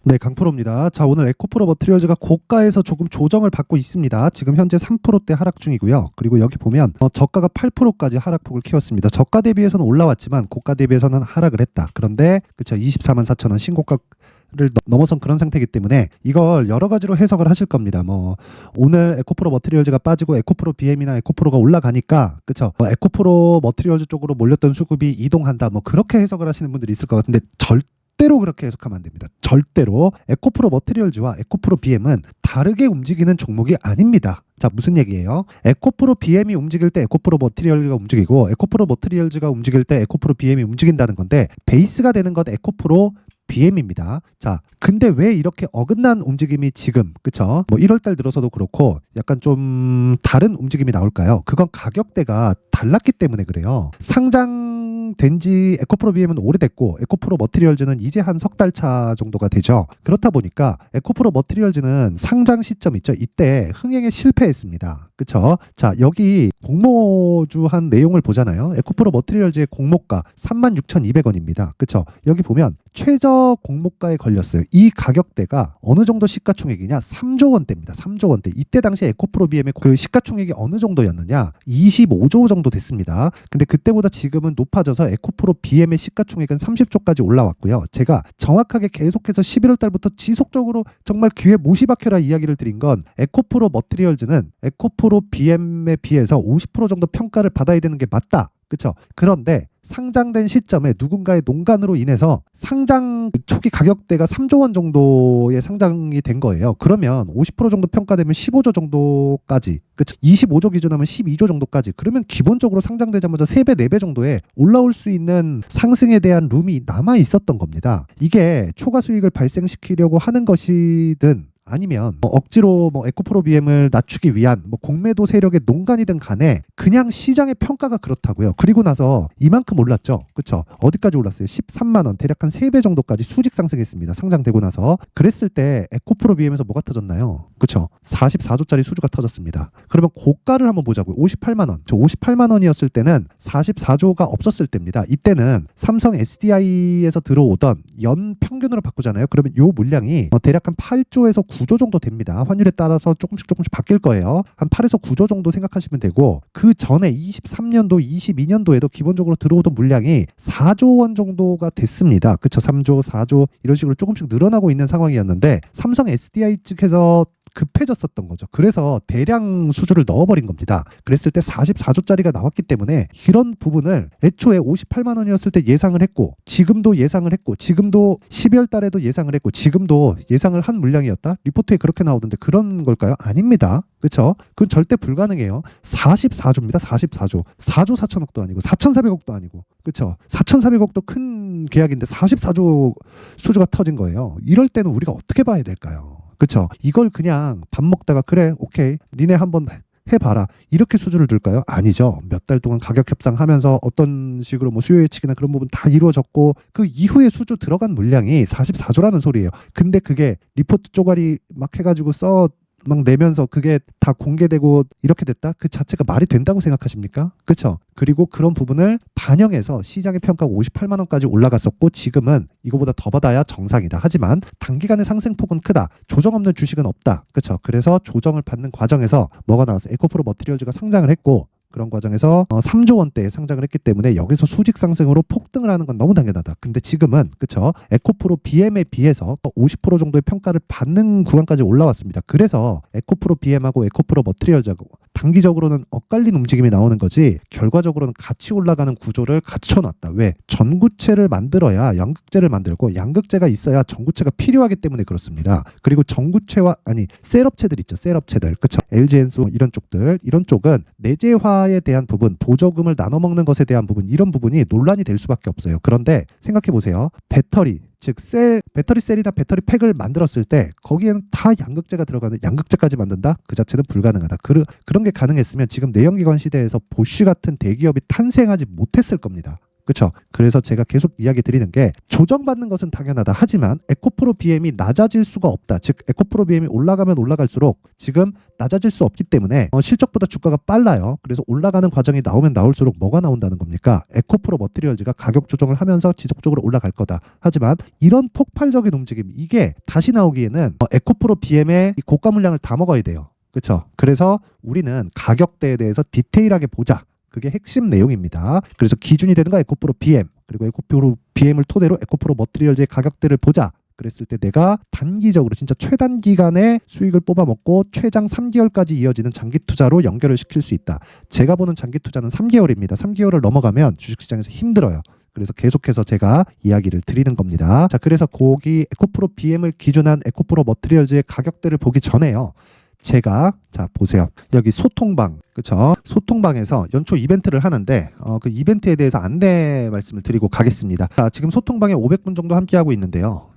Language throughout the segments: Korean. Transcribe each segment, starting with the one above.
네, 강프로입니다. 자, 오늘 에코프로 머티리얼즈가 고가에서 조금 조정을 받고 있습니다. 지금 현재 3%대 하락 중이고요. 그리고 여기 보면 저가가 8%까지 하락폭을 키웠습니다. 저가 대비해서는 올라왔지만 고가 대비해서는 하락을 했다. 그런데 그쵸, 244,000원 신고가를 넘어선 그런 상태이기 때문에 이걸 여러 가지로 해석을 하실 겁니다. 오늘 에코프로 머티리얼즈가 빠지고 에코프로 BM이나 에코프로가 올라가니까 그쵸, 에코프로 머티리얼즈 쪽으로 몰렸던 수급이 이동한다. 그렇게 해석을 하시는 분들이 있을 것 같은데 절대로 그렇게 해석하면 안 됩니다. 절대로 에코프로 머티리얼즈와 에코프로 BM은 다르게 움직이는 종목이 아닙니다. 자, 무슨 얘기예요? 에코프로 BM이 움직일 때 에코프로 머티리얼즈가 움직이고 에코프로 머티리얼즈가 움직일 때 에코프로 BM이 움직인다는 건데 베이스가 되는 건 에코프로 BM입니다. 자, 근데 왜 이렇게 어긋난 움직임이 지금, 그쵸? 1월달 들어서도 그렇고 약간 좀 다른 움직임이 나올까요? 그건 가격대가 달랐기 때문에 그래요. 상장된 지 에코프로 BM은 오래됐고 에코프로 머티리얼즈는 이제 한 석 달 차 정도가 되죠. 그렇다 보니까 에코프로 머티리얼즈는 상장 시점 있죠. 이때 흥행에 실패했습니다. 그쵸? 자, 여기 공모주한 내용을 보잖아요. 에코프로 머티리얼즈의 공모가 36,200원입니다. 그쵸? 여기 보면 최저 공모가에 걸렸어요. 이 가격대가 어느 정도 시가총액이냐? 3조 원대입니다. 3조 원대. 이때 당시 에코프로 BM의 그 시가총액이 어느 정도였느냐? 25조 정도 됐습니다. 근데 그때보다 지금은 높아져서 에코프로 BM의 시가총액은 30조까지 올라왔고요. 제가 정확하게 계속해서 11월 달부터 지속적으로 정말 귀에 못이 박혀라 이야기를 드린 건 에코프로 머티리얼즈는 에코프로 BM에 비해서 50% 정도 평가를 받아야 되는 게 맞다. 그쵸? 그런데 상장된 시점에 누군가의 농간으로 인해서 상장 초기 가격대가 3조 원 정도의 상장이 된 거예요. 그러면 50% 정도 평가되면 15조 정도까지, 그쵸? 25조 기준하면 12조 정도까지. 그러면 기본적으로 상장되자마자 3배, 4배 정도에 올라올 수 있는 상승에 대한 룸이 남아 있었던 겁니다. 이게 초과 수익을 발생시키려고 하는 것이든 아니면 억지로 에코프로 BM을 낮추기 위한 공매도 세력의 농간이든 간에 그냥 시장의 평가가 그렇다고요. 그리고 나서 이만큼 올랐죠. 그쵸? 어디까지 올랐어요? 13만 원, 대략 한 3배 정도까지 수직 상승했습니다. 상장되고 나서. 그랬을 때 에코프로 BM에서 뭐가 터졌나요? 그쵸? 44조짜리 수주가 터졌습니다. 그러면 고가를 한번 보자고요. 58만 원. 저 58만 원이었을 때는 44조가 없었을 때입니다. 이때는 삼성 SDI에서 들어오던 연 평균으로 바꾸잖아요. 그러면 요 물량이 대략 한 8조에서 9조 정도 됩니다. 환율에 따라서 조금씩 바뀔 거예요. 한 8에서 9조 정도 생각하시면 되고, 그 전에 23년도, 22년도에도 기본적으로 들어오던 물량이 4조 원 정도가 됐습니다. 그쵸? 3조, 4조 이런 식으로 조금씩 늘어나고 있는 상황이었는데 삼성 SDI 측에서 급해졌었던 거죠. 그래서 대량 수주를 넣어버린 겁니다. 그랬을 때 44조짜리가 나왔기 때문에 이런 부분을 애초에 58만 원이었을 때 예상을 했고, 지금도 예상을 했고, 지금도 12월 달에도 예상을 했고, 지금도 예상을 한 물량이었다? 리포트에 그렇게 나오던데 그런 걸까요? 아닙니다. 그쵸? 그건 절대 불가능해요. 44조입니다. 44조. 4조 4천억도 아니고 4,400억도 아니고. 그쵸? 4,400억도 큰 계약인데 44조 수주가 터진 거예요. 이럴 때는 우리가 어떻게 봐야 될까요? 그쵸? 이걸 그냥 밥 먹다가 그래, 오케이, 니네 한번 해봐라, 이렇게 수주를 둘까요? 아니죠. 몇 달 동안 가격 협상하면서 어떤 식으로 수요 예측이나 그런 부분 다 이루어졌고, 그 이후에 수주 들어간 물량이 44조라는 소리예요. 근데 그게 리포트 쪼가리 막 해가지고 막 내면서 그게 다 공개되고 이렇게 됐다? 그 자체가 말이 된다고 생각하십니까? 그쵸? 그리고 그런 부분을 반영해서 시장의 평가가 58만 원까지 올라갔었고, 지금은 이거보다 더 받아야 정상이다. 하지만 단기간의 상승폭은 크다. 조정 없는 주식은 없다. 그쵸? 그래서 조정을 받는 과정에서 뭐가 나왔어요? 에코프로 머티리얼즈가 상장을 했고, 그런 과정에서 3조 원대에 상장을 했기 때문에 여기서 수직 상승으로 폭등을 하는 건 너무 당연하다. 근데 지금은 그쵸? 에코프로 BM에 비해서 50% 정도의 평가를 받는 구간까지 올라왔습니다. 그래서 에코프로 BM하고 에코프로 머티리얼즈하고 단기적으로는 엇갈린 움직임이 나오는 거지, 결과적으로는 같이 올라가는 구조를 갖춰놨다. 왜? 전구체를 만들어야 양극재를 만들고, 양극재가 있어야 전구체가 필요하기 때문에 그렇습니다. 그리고 전구체와 셀업체들 있죠. 셀업체들. 그쵸? LG엔소 이런 쪽들, 이런 쪽은 내재화에 대한 부분, 보조금을 나눠 먹는 것에 대한 부분, 이런 부분이 논란이 될 수밖에 없어요. 그런데 생각해 보세요. 배터리, 즉 배터리 셀이나 배터리 팩을 만들었을 때 거기에는 다 양극재가 들어가는, 양극재까지 만든다? 그 자체는 불가능하다. 그런 게 가능했으면 지금 내연기관 시대에서 보쉬 같은 대기업이 탄생하지 못했을 겁니다. 그렇죠? 그래서 제가 계속 이야기 드리는 게 조정받는 것은 당연하다. 하지만 에코프로 BM이 낮아질 수가 없다. 즉 에코프로 BM이 올라가면 올라갈수록 지금 낮아질 수 없기 때문에 실적보다 주가가 빨라요. 그래서 올라가는 과정이 나오면 나올수록 뭐가 나온다는 겁니까? 에코프로 머티리얼즈가 가격 조정을 하면서 지속적으로 올라갈 거다. 하지만 이런 폭발적인 움직임, 이게 다시 나오기에는 에코프로 BM의 고가 물량을 다 먹어야 돼요. 그렇죠? 그래서 우리는 가격대에 대해서 디테일하게 보자. 그게 핵심 내용입니다. 그래서 기준이 되는 거 에코프로 BM, 그리고 에코프로 BM을 토대로 에코프로 머티리얼즈의 가격대를 보자. 그랬을 때 내가 단기적으로 진짜 최단기간에 수익을 뽑아먹고 최장 3개월까지 이어지는 장기 투자로 연결을 시킬 수 있다. 제가 보는 장기 투자는 3개월입니다. 3개월을 넘어가면 주식시장에서 힘들어요. 그래서 계속해서 제가 이야기를 드리는 겁니다. 자, 그래서 거기 에코프로 BM을 기준한 에코프로 머티리얼즈의 가격대를 보기 전에요. 제가 자 보세요. 여기 소통방, 그렇죠? 소통방에서 연초 이벤트를 하는데 그 이벤트에 대해서 안내 말씀을 드리고 가겠습니다. 자, 지금 소통방에 500분 정도 함께하고 있는데요.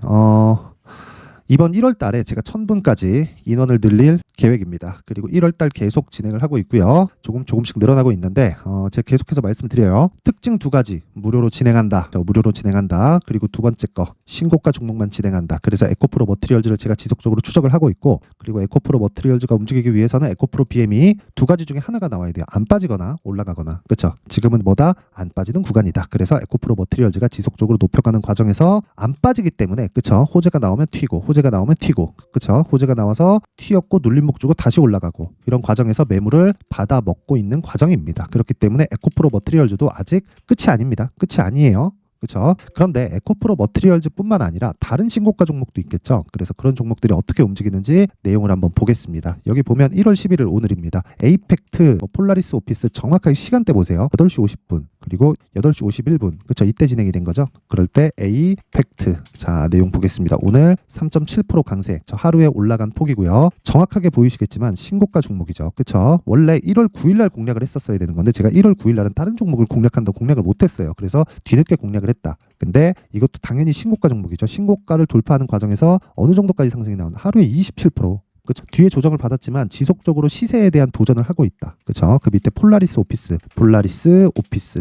이번 1월 달에 제가 1000분까지 인원을 늘릴 계획입니다. 그리고 1월 달 계속 진행을 하고 있고요. 조금씩 늘어나고 있는데 제가 계속해서 말씀드려요. 특징 2가지 무료로 진행한다. 무료로 진행한다. 그리고 두 번째 거 신고가 종목만 진행한다. 그래서 에코프로 머티리얼즈를 제가 지속적으로 추적을 하고 있고, 그리고 에코프로 머티리얼즈가 움직이기 위해서는 에코프로 BM이 2가지 중에 하나가 나와야 돼요. 안 빠지거나 올라가거나. 그렇죠? 지금은 뭐다? 안 빠지는 구간이다. 그래서 에코프로 머티리얼즈가 지속적으로 높여가는 과정에서 안 빠지기 때문에, 그렇죠? 호재가 나오면 튀고, 호재가 나오면 튀고, 그렇죠? 호재가 나와서 튀었고 눌림목 주고 다시 올라가고, 이런 과정에서 매물을 받아 먹고 있는 과정입니다. 그렇기 때문에 에코프로 머티리얼즈도 아직 끝이 아닙니다. 끝이 아니에요. 그렇죠? 그런데 에코프로 머티리얼즈뿐만 아니라 다른 신고가 종목도 있겠죠. 그래서 그런 종목들이 어떻게 움직이는지 내용을 한번 보겠습니다. 여기 보면 1월 11일 오늘입니다. 에이펙트, 폴라리스 오피스 정확하게 시간대 보세요. 8시 50분 그리고 8시 51분. 그렇죠? 이때 진행이 된 거죠. 그럴 때 에이펙트, 자 내용 보겠습니다. 오늘 3.7% 강세, 저 하루에 올라간 폭이고요. 정확하게 보이시겠지만 신고가 종목이죠. 그렇죠? 원래 1월 9일 날 공략을 했었어야 되는 건데 제가 1월 9일 날은 다른 종목을 공략한다고 공략을 못했어요. 그래서 뒤늦게 공략을 했다. 근데 이것도 당연히 신고가 종목이죠. 신고가를 돌파하는 과정에서 어느 정도까지 상승이 나오나? 하루에 27%. 그렇죠. 뒤에 조정을 받았지만 지속적으로 시세에 대한 도전을 하고 있다. 그렇죠. 그 밑에 폴라리스 오피스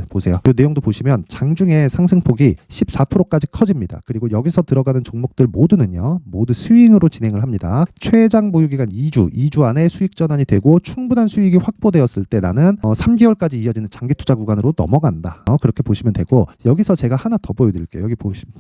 보세요. 이 내용도 보시면 장중에 상승폭이 14%까지 커집니다. 그리고 여기서 들어가는 종목들 모두 스윙으로 진행을 합니다. 최장 보유 기간 2주 안에 수익 전환이 되고 충분한 수익이 확보되었을 때 나는 3개월까지 이어지는 장기 투자 구간으로 넘어간다. 그렇게 보시면 되고, 여기서 제가 하나 더 보여드릴게요. 여기 보시면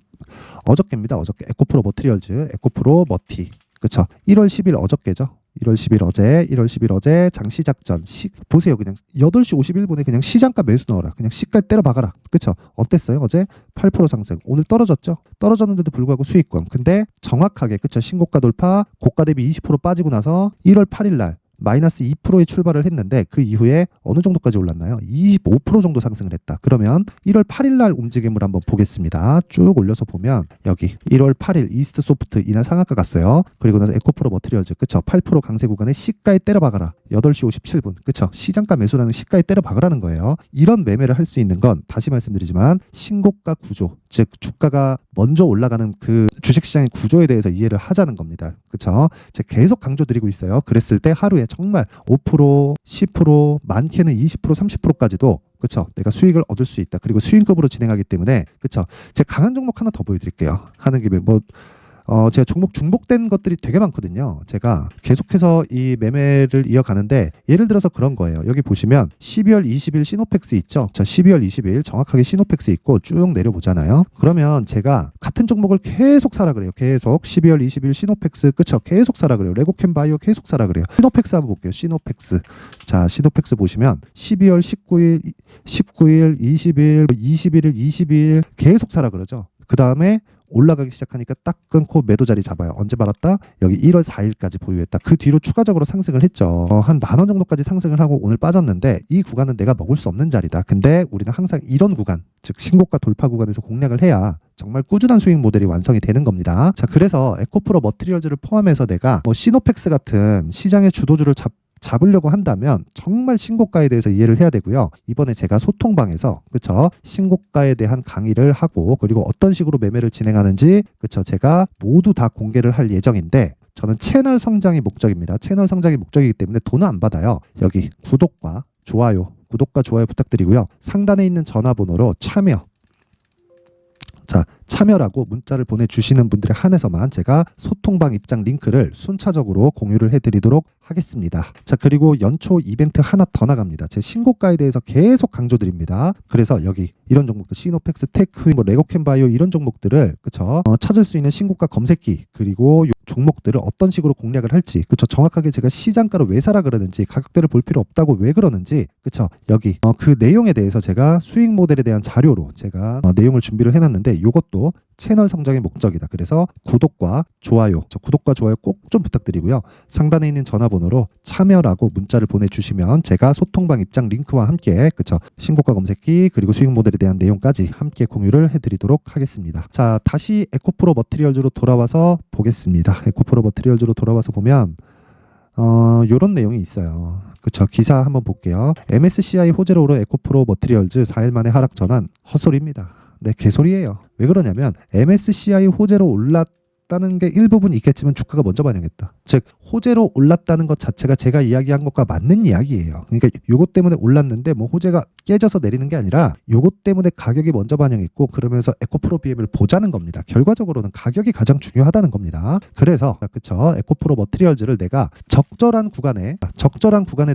어저께입니다. 어저께 에코프로 머티리얼즈, 에코프로 머티. 그렇죠. 1월 10일 어저께죠. 1월 10일 어제 장 시작 전 보세요. 그냥 8시 51분에 그냥 시장가 매수 넣어라. 그냥 시가 때려 박아라. 그렇죠. 어땠어요? 어제 8% 상승. 오늘 떨어졌죠. 떨어졌는데도 불구하고 수익권. 근데 정확하게, 그렇죠. 신고가 돌파, 고가 대비 20% 빠지고 나서 1월 8일 날 마이너스 2%의 출발을 했는데 그 이후에 어느 정도까지 올랐나요? 25% 정도 상승을 했다. 그러면 1월 8일 날 움직임을 한번 보겠습니다. 쭉 올려서 보면 여기 1월 8일 이스트 소프트 이날 상한가 갔어요. 그리고 나서 에코프로 머티리얼즈, 그쵸? 8% 강세 구간에 시가에 때려 박아라. 8시 57분, 그쵸? 시장가 매수라는 시가에 때려 박으라는 거예요. 이런 매매를 할 수 있는 건 다시 말씀드리지만 신고가 구조, 즉 주가가 먼저 올라가는 그 주식시장의 구조에 대해서 이해를 하자는 겁니다. 그쵸? 제가 계속 강조드리고 있어요. 그랬을 때 하루에 정말 5%, 10%, 많게는 20%, 30%까지도, 그렇죠? 내가 수익을 얻을 수 있다. 그리고 수익급으로 진행하기 때문에, 그렇죠? 제가 강한 종목 하나 더 보여드릴게요. 하는 김에 제가 종목 중복된 것들이 되게 많거든요. 제가 계속해서 이 매매를 이어가는데 예를 들어서 그런 거예요. 여기 보시면 12월 20일 시노펙스 있죠. 자, 12월 20일 정확하게 시노펙스 있고 쭉 내려보잖아요. 그러면 제가 같은 종목을 계속 사라 그래요. 계속 12월 20일 시노펙스, 그쵸? 계속 사라 그래요. 레고캠 바이오 계속 사라 그래요. 시노펙스 한번 볼게요. 시노펙스. 자, 시노펙스 보시면 12월 19일, 20일, 21일, 22일 계속 사라 그러죠. 그 다음에 올라가기 시작하니까 딱 끊고 매도 자리 잡아요. 언제 말았다? 여기 1월 4일까지 보유했다. 그 뒤로 추가적으로 상승을 했죠. 한 10,000원 정도까지 상승을 하고 오늘 빠졌는데 이 구간은 내가 먹을 수 없는 자리다. 근데 우리는 항상 이런 구간, 즉 신고가 돌파 구간에서 공략을 해야 정말 꾸준한 수익 모델이 완성이 되는 겁니다. 자, 그래서 에코프로 머티리얼즈를 포함해서 내가 시노펙스 같은 시장의 주도주를 잡으려고 한다면 정말 신고가에 대해서 이해를 해야 되고요. 이번에 제가 소통방에서, 그쵸? 신고가에 대한 강의를 하고, 그리고 어떤 식으로 매매를 진행하는지, 그쵸? 제가 모두 다 공개를 할 예정인데, 저는 채널 성장이 목적입니다. 채널 성장이 목적이기 때문에 돈은 안 받아요. 여기 구독과 좋아요 부탁드리고요. 상단에 있는 전화번호로 참여, 자, 참여라고 문자를 보내주시는 분들에 한해서만 제가 소통방 입장 링크를 순차적으로 공유를 해드리도록 하겠습니다. 자, 그리고 연초 이벤트 하나 더 나갑니다. 제 신고가에 대해서 계속 강조드립니다. 그래서 여기 이런 종목들 시노펙스, 테크, 뭐 레고캠바이오 이런 종목들을 그쵸? 찾을 수 있는 신고가 검색기 그리고 종목들을 어떤 식으로 공략을 할지 그쵸? 정확하게 제가 시장가를 왜 사라 그러는지 가격대를 볼 필요 없다고 왜 그러는지 그쵸? 여기 그 내용에 대해서 제가 수익 모델에 대한 자료로 제가 내용을 준비를 해놨는데 이것도 채널 성장의 목적이다. 그래서 구독과 좋아요 꼭 좀 부탁드리고요. 상단에 있는 전화번호로 참여라고 문자를 보내주시면 제가 소통방 입장 링크와 함께 그쵸? 신고가 검색기 그리고 수익 모델에 대한 내용까지 함께 공유를 해드리도록 하겠습니다. 자, 다시 에코프로 머티리얼즈로 돌아와서 보겠습니다. 에코프로 머티리얼즈로 돌아와서 보면 요런 내용이 있어요. 그쵸? 기사 한번 볼게요. MSCI 호재로 오른 에코프로 머티리얼즈 4일 만에 하락 전환 헛소리입니다. 네, 개소리예요. 왜 그러냐면 MSCI 호재로 올랐다는 게 일부분 있겠지만 주가가 먼저 반영했다. 즉 호재로 올랐다는 것 자체가 제가 이야기한 것과 맞는 이야기예요. 그러니까 요것 때문에 올랐는데 뭐 호재가 깨져서 내리는 게 아니라 요것 때문에 가격이 먼저 반영했고 그러면서 에코프로 BM을 보자는 겁니다. 결과적으로는 가격이 가장 중요하다는 겁니다. 그래서 그쵸 에코프로 머티리얼즈를 내가 적절한 구간에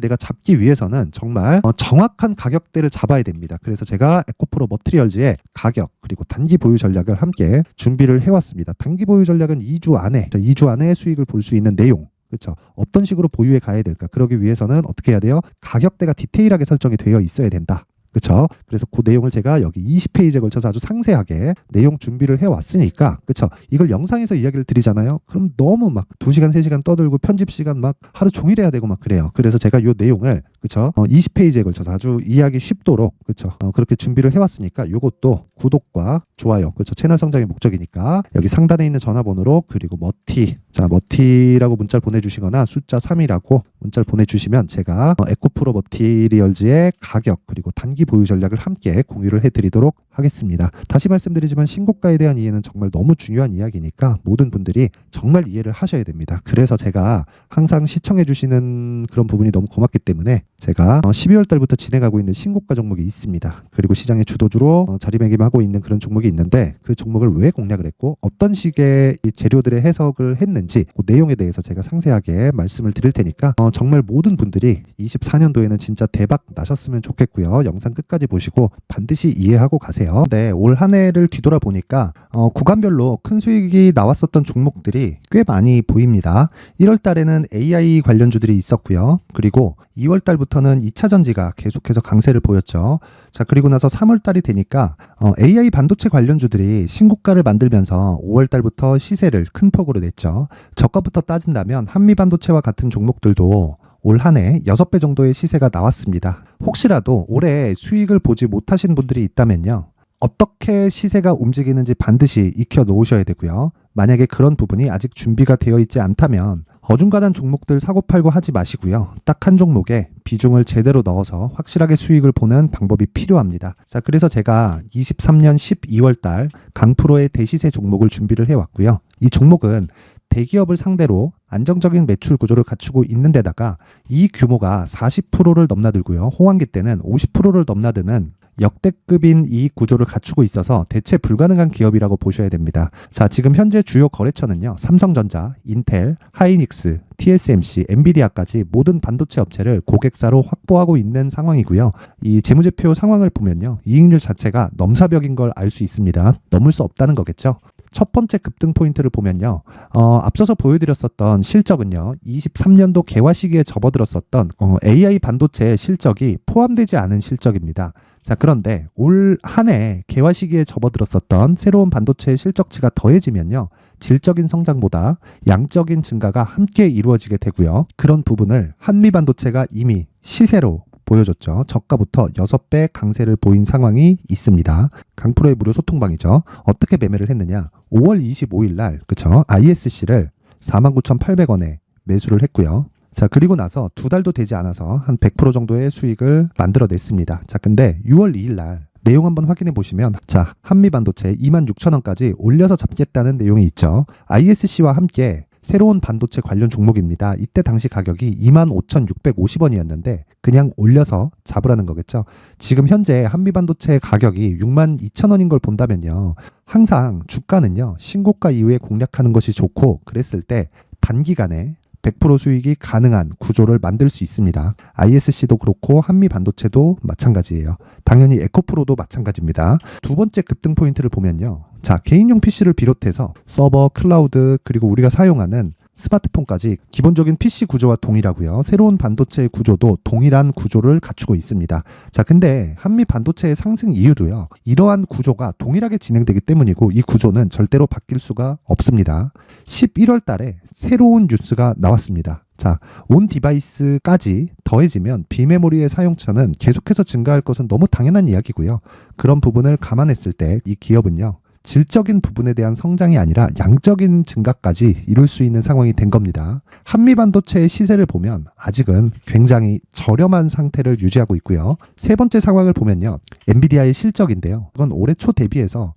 내가 잡기 위해서는 정말 정확한 가격대를 잡아야 됩니다. 그래서 제가 에코프로 머티리얼즈의 가격 그리고 단기 보유 전략을 함께 준비를 해왔습니다. 단기 보유 전략은 2주 안에 수익을 볼 수 있는 내용 그렇죠. 어떤 식으로 보유해 가야 될까? 그러기 위해서는 어떻게 해야 돼요? 가격대가 디테일하게 설정이 되어 있어야 된다. 그렇죠. 그래서 그 내용을 제가 여기 20페이지에 걸쳐서 아주 상세하게 내용 준비를 해왔으니까 그렇죠. 이걸 영상에서 이야기를 드리잖아요. 그럼 너무 막 2시간 3시간 떠들고 편집 시간 막 하루 종일 해야 되고 막 그래요. 그래서 제가 이 내용을 그렇죠. 20페이지에 걸쳐서 아주 이해하기 쉽도록 그렇죠. 그렇게 준비를 해왔으니까 이것도 구독과 좋아요 그렇죠. 채널 성장의 목적이니까 여기 상단에 있는 전화번호로 그리고 머티라고 문자를 보내주시거나 숫자 3이라고 문자를 보내주시면 제가 에코프로 머티리얼즈의 가격 그리고 단기 보유 전략을 함께 공유를 해드리도록 하겠습니다. 다시 말씀드리지만 신고가에 대한 이해는 정말 너무 중요한 이야기니까 모든 분들이 정말 이해를 하셔야 됩니다. 그래서 제가 항상 시청해주시는 그런 부분이 너무 고맙기 때문에 제가 12월 달부터 진행하고 있는 신고가 종목이 있습니다. 그리고 시장의 주도주로 자리매김하고 있는 그런 종목이 있는데 그 종목을 왜 공략을 했고 어떤 식의 재료들의 해석을 했는지 그 내용에 대해서 제가 상세하게 말씀을 드릴 테니까 정말 모든 분들이 24년도에는 진짜 대박 나셨으면 좋겠고요. 영상 끝까지 보시고 반드시 이해하고 가세요. 네, 올 한 해를 뒤돌아보니까 구간별로 큰 수익이 나왔었던 종목들이 꽤 많이 보입니다. 1월 달에는 AI 관련주들이 있었고요. 그리고 2월 달부터는 2차 전지가 계속해서 강세를 보였죠. 자, 그리고 나서 3월 달이 되니까 AI 반도체 관련주들이 신고가를 만들면서 5월 달부터 시세를 큰 폭으로 냈죠. 저가부터 따진다면 한미 반도체와 같은 종목들도 올 한 해 6배 정도의 시세가 나왔습니다. 혹시라도 올해 수익을 보지 못하신 분들이 있다면요. 어떻게 시세가 움직이는지 반드시 익혀 놓으셔야 되고요. 만약에 그런 부분이 아직 준비가 되어 있지 않다면 어중간한 종목들 사고팔고 하지 마시고요. 딱 한 종목에 비중을 제대로 넣어서 확실하게 수익을 보는 방법이 필요합니다. 자, 그래서 제가 23년 12월 달 강프로의 대시세 종목을 준비를 해왔고요. 이 종목은 대기업을 상대로 안정적인 매출 구조를 갖추고 있는 데다가 이 규모가 40%를 넘나들고요. 호황기 때는 50%를 넘나드는 역대급인 이익 구조를 갖추고 있어서 대체 불가능한 기업이라고 보셔야 됩니다. 자, 지금 현재 주요 거래처는요. 삼성전자, 인텔, 하이닉스, TSMC, 엔비디아까지 모든 반도체 업체를 고객사로 확보하고 있는 상황이고요. 이 재무제표 상황을 보면요. 이익률 자체가 넘사벽인 걸 알 수 있습니다. 넘을 수 없다는 거겠죠. 첫 번째 급등 포인트를 보면요. 앞서서 보여드렸었던 실적은요. 23년도 개화 시기에 접어들었었던 AI 반도체의 실적이 포함되지 않은 실적입니다. 자, 그런데 올 한 해 개화 시기에 접어들었었던 새로운 반도체의 실적치가 더해지면요. 질적인 성장보다 양적인 증가가 함께 이루어지게 되고요. 그런 부분을 한미 반도체가 이미 시세로 보여줬죠. 저가부터 6배 강세를 보인 상황이 있습니다. 강프로의 무료 소통방이죠. 어떻게 매매를 했느냐. 5월 25일 날 그쵸? ISC를 49,800원에 매수를 했고요. 자, 그리고 나서 2달도 되지 않아서 한 100% 정도의 수익을 만들어냈습니다. 자, 근데 6월 2일 날 내용 한번 확인해 보시면 자, 한미 반도체 26,000원까지 올려서 잡겠다는 내용이 있죠. ISC와 함께 새로운 반도체 관련 종목입니다. 이때 당시 가격이 25,650원이었는데 그냥 올려서 잡으라는 거겠죠. 지금 현재 한미반도체 가격이 62,000원인 걸 본다면요. 항상 주가는요. 신고가 이후에 공략하는 것이 좋고 그랬을 때 단기간에 100% 수익이 가능한 구조를 만들 수 있습니다. ISC도 그렇고 한미반도체도 마찬가지예요. 당연히 에코프로도 마찬가지입니다. 두 번째 급등 포인트를 보면요. 자, 개인용 PC를 비롯해서 서버, 클라우드, 그리고 우리가 사용하는 스마트폰까지 기본적인 PC 구조와 동일하고요. 새로운 반도체의 구조도 동일한 구조를 갖추고 있습니다. 자, 근데 한미 반도체의 상승 이유도요. 이러한 구조가 동일하게 진행되기 때문이고 이 구조는 절대로 바뀔 수가 없습니다. 11월 달에 새로운 뉴스가 나왔습니다. 자, 온 디바이스까지 더해지면 비메모리의 사용처는 계속해서 증가할 것은 너무 당연한 이야기고요. 그런 부분을 감안했을 때 이 기업은요. 질적인 부분에 대한 성장이 아니라 양적인 증가까지 이룰 수 있는 상황이 된 겁니다. 한미반도체의 시세를 보면 아직은 굉장히 저렴한 상태를 유지하고 있고요. 세 번째 상황을 보면요. 엔비디아의 실적인데요. 이건 올해 초 대비해서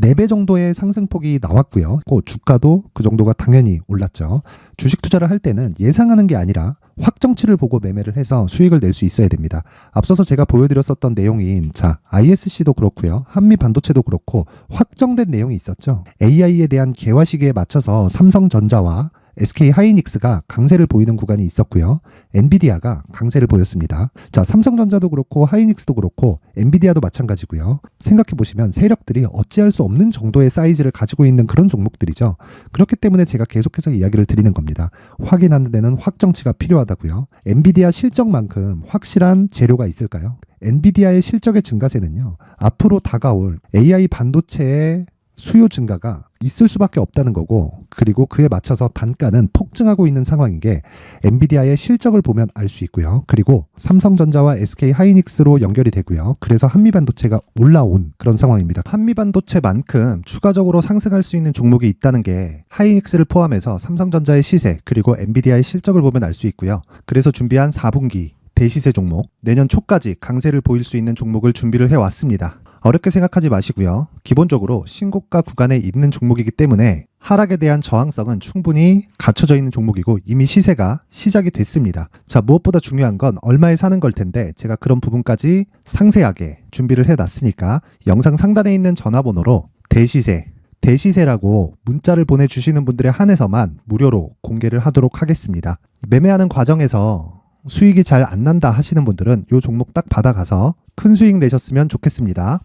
4배 정도의 상승폭이 나왔고요. 그 주가도 그 정도가 당연히 올랐죠. 주식 투자를 할 때는 예상하는 게 아니라 확정치를 보고 매매를 해서 수익을 낼 수 있어야 됩니다. 앞서서 제가 보여드렸었던 내용인 ISC도 그렇고요. 한미 반도체도 그렇고 확정된 내용이 있었죠. AI에 대한 개화 시기에 맞춰서 삼성전자와 SK 하이닉스가 강세를 보이는 구간이 있었고요. 엔비디아가 강세를 보였습니다. 자, 삼성전자도 그렇고 하이닉스도 그렇고 엔비디아도 마찬가지고요. 생각해 보시면 세력들이 어찌할 수 없는 정도의 사이즈를 가지고 있는 그런 종목들이죠. 그렇기 때문에 제가 계속해서 이야기를 드리는 겁니다. 확인하는 데는 확정치가 필요하다고요. 엔비디아 실적만큼 확실한 재료가 있을까요? 엔비디아의 실적의 증가세는요. 앞으로 다가올 AI 반도체의 수요 증가가 있을 수밖에 없다는 거고 그리고 그에 맞춰서 단가는 폭증하고 있는 상황인 게 엔비디아의 실적을 보면 알 수 있고요. 그리고 삼성전자와 SK 하이닉스로 연결이 되고요. 그래서 한미반도체가 올라온 그런 상황입니다. 한미반도체만큼 추가적으로 상승할 수 있는 종목이 있다는 게 하이닉스를 포함해서 삼성전자의 시세 그리고 엔비디아의 실적을 보면 알 수 있고요. 그래서 준비한 4분기 대시세 종목, 내년 초까지 강세를 보일 수 있는 종목을 준비를 해왔습니다. 어렵게 생각하지 마시고요. 기본적으로 신고가 구간에 있는 종목이기 때문에 하락에 대한 저항성은 충분히 갖춰져 있는 종목이고 이미 시세가 시작이 됐습니다. 자, 무엇보다 중요한 건 얼마에 사는 걸 텐데 제가 그런 부분까지 상세하게 준비를 해놨으니까 영상 상단에 있는 전화번호로 대시세라고 문자를 보내주시는 분들에 한해서만 무료로 공개를 하도록 하겠습니다. 매매하는 과정에서 수익이 잘 안 난다 하시는 분들은 이 종목 딱 받아가서 큰 수익 내셨으면 좋겠습니다.